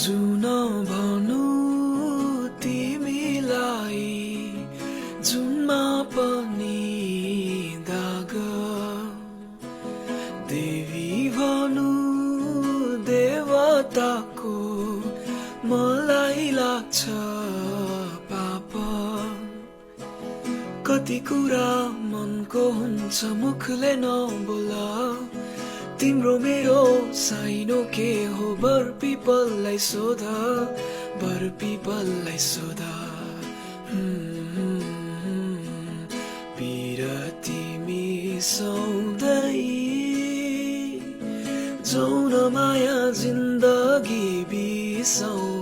जुन भनु तिमीलाई जुनमा पनि दाग देवी भनु देवताको मलाई लाग्छ पाप कति कुरा मनको हुन्छ मुखले नबोला तिम्रो मेरो साइनो के हो बर पिपललाई सोधा बर पिपललाई सोधा पिरतिमी सौदै जौन माया जिन्दगी बिसाउ